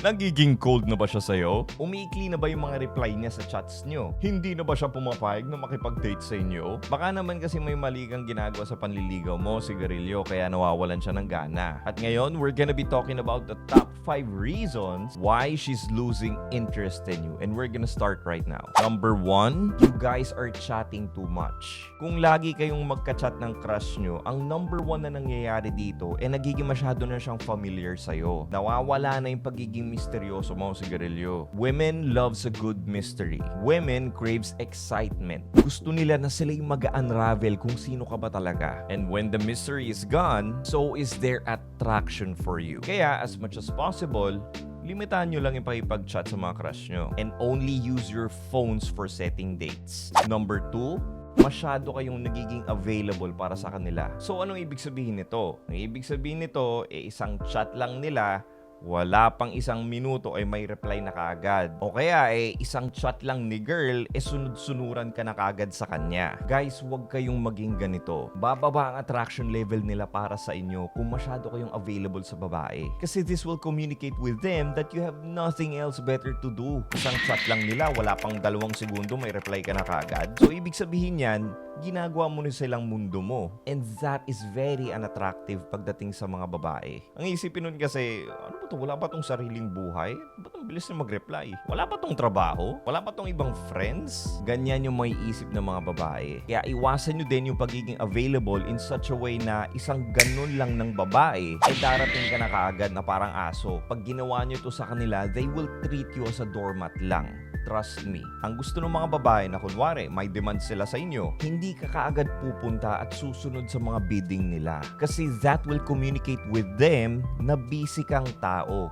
Nagiging cold na ba siya sa'yo? Umiikli na ba yung mga reply niya sa chats nyo? Hindi na ba siya pumapayag na makipag-date sa inyo? Baka naman kasi may mali kang ginagawa sa panliligaw mo, sigarilyo, kaya nawawalan siya ng gana. At ngayon, we're gonna be talking about the top 5 reasons why she's losing interest in you. And we're gonna start right now. Number 1, you guys are chatting too much. Kung lagi kayong magka-chat ng crush nyo, ang number 1 na nangyayari dito, nagiging masyado na siyang familiar sa'yo. Nawawala na yung pagiging misteryoso mo, sigarilyo. Women loves a good mystery. Women craves excitement. Gusto nila na sila yung mag-unravel kung sino ka ba talaga. And when the mystery is gone, so is their attraction for you. Kaya as much as possible, limitahan nyo lang yung pakipag-chat sa mga crush nyo. And only use your phones for setting dates. Number 2, masyado kayong nagiging available para sa kanila. So, anong ibig sabihin nito? Ang ibig sabihin nito, isang chat lang nila, wala pang isang minuto ay may reply na kaagad. O kaya isang chat lang ni girl, sunod-sunuran ka na kaagad sa kanya. Guys, huwag kayong maging ganito. Bababa ang attraction level nila para sa inyo kung masyado kayong available sa babae. Kasi this will communicate with them that you have nothing else better to do. Isang chat lang nila, wala pang 2 segundo, may reply ka na kaagad. So, ibig sabihin yan, ginagawa mo na silang mundo mo. And that is very unattractive pagdating sa mga babae. Ang isipin nun kasi, ano ba to? Wala ba tong sariling buhay? Ba't ang bilis na mag-reply? Wala ba tong trabaho? Wala ba tong ibang friends? Ganyan yung may isip ng mga babae. Kaya iwasan nyo din yung pagiging available in such a way na isang ganun lang ng babae ay darating ka na kaagad na parang aso. Pag ginawa nyo to sa kanila, they will treat you as a doormat lang. Trust me. Ang gusto ng mga babae na kunwari, may demand sila sa inyo, hindi ka kaagad pupunta at susunod sa mga bidding nila. Kasi that will communicate with them na busy kang tao.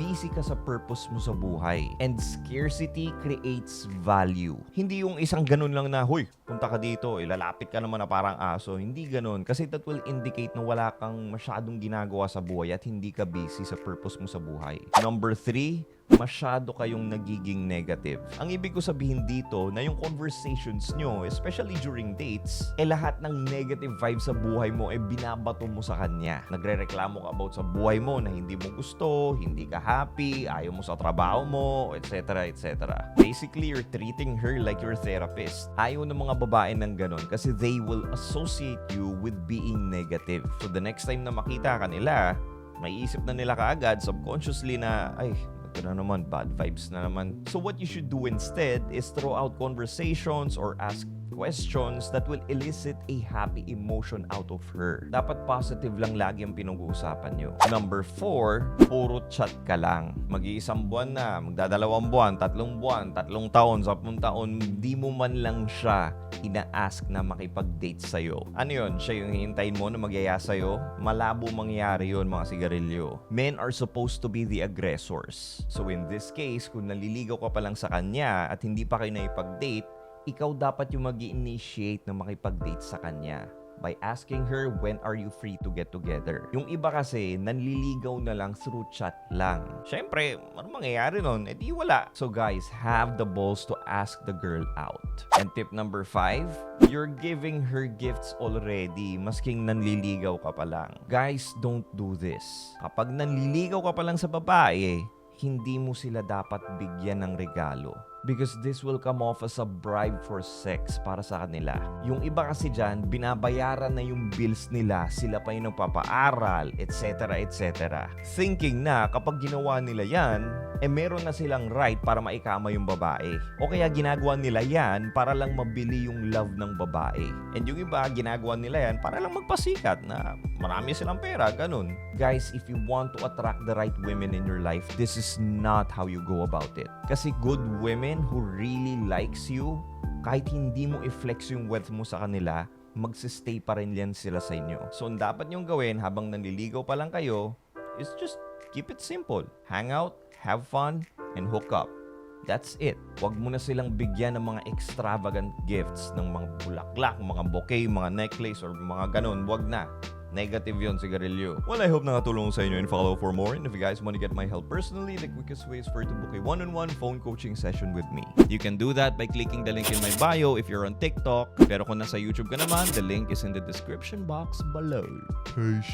Busy ka sa purpose mo sa buhay. And scarcity creates value. Hindi yung isang ganun lang na, huy, punta ka dito, ilalapit ka naman na parang aso. Hindi ganun. Kasi that will indicate na wala kang masyadong ginagawa sa buhay at hindi ka busy sa purpose mo sa buhay. Number 3, masyado kayong nagiging negative. Ang ibig ko sabihin dito na yung conversations nyo, especially during dates, lahat ng negative vibes sa buhay mo binabato mo sa kanya. Nagrereklamo ka about sa buhay mo na hindi mo gusto, hindi ka happy, ayaw mo sa trabaho mo, etc. etc. Basically, you're treating her like your therapist. Ayaw ng mga babae ng ganun kasi they will associate you with being negative. So the next time na makita ka nila, may isip na nila kaagad subconsciously na, ay, ito na naman, bad vibes na naman. So what you should do instead is throw out conversations or ask questions that will elicit a happy emotion out of her. Dapat positive lang lagi ang pinag-uusapan nyo. Number 4, puro chat ka lang. Mag-iisang buwan na, magdadalawang buwan, 3 buwan, 3 taon, 10 taon, di mo man lang siya ina-ask na makipag-date sa'yo. Ano yun? Siya yung hihintayin mo na magyaya sa'yo? Malabo mangyari yun, mga sigarilyo. Men are supposed to be the aggressors. So in this case, kung naliligaw ka pa lang sa kanya at hindi pa kayo naipag-date, ikaw dapat yung mag-i-initiate na makipag-date sa kanya by asking her, when are you free to get together? Yung iba kasi, nanliligaw na lang through chat lang. Siyempre, ano mangyayari nun? Di wala. So guys, have the balls to ask the girl out. And tip number 5, you're giving her gifts already, masking nanliligaw ka pa lang. Guys, don't do this. Kapag nanliligaw ka pa lang sa babae, hindi mo sila dapat bigyan ng regalo. Because this will come off as a bribe for sex para sa kanila. Yung iba kasi dyan, binabayaran na yung bills nila, sila pa yung nagpapaaral, etc. etc. Thinking na kapag ginawa nila yan, meron na silang right para maikama yung babae. O kaya ginagawa nila yan para lang mabili yung love ng babae. And yung iba, ginagawa nila yan para lang magpasikat na marami silang pera, ganun. Guys, if you want to attract the right women in your life, this is not how you go about it. Kasi good women who really likes you, kahit hindi mo i-flex yung wealth mo sa kanila, magsistay pa rin yan sila sa inyo. So, ang dapat nyong gawin habang nanliligaw pa lang kayo is just keep it simple. Hang out, have fun, and hook up. That's it. Huwag mo na silang bigyan ng mga extravagant gifts, ng mga bulaklak, mga bouquet, mga necklace, or mga ganun. Huwag na. Negative yun, sigarilyo. Well, I hope nakatulong sa inyo and follow for more. And if you guys want to get my help personally, the quickest way is for you to book a one-on-one phone coaching session with me. You can do that by clicking the link in my bio if you're on TikTok. Pero kung nasa YouTube ka naman, the link is in the description box below. Peace.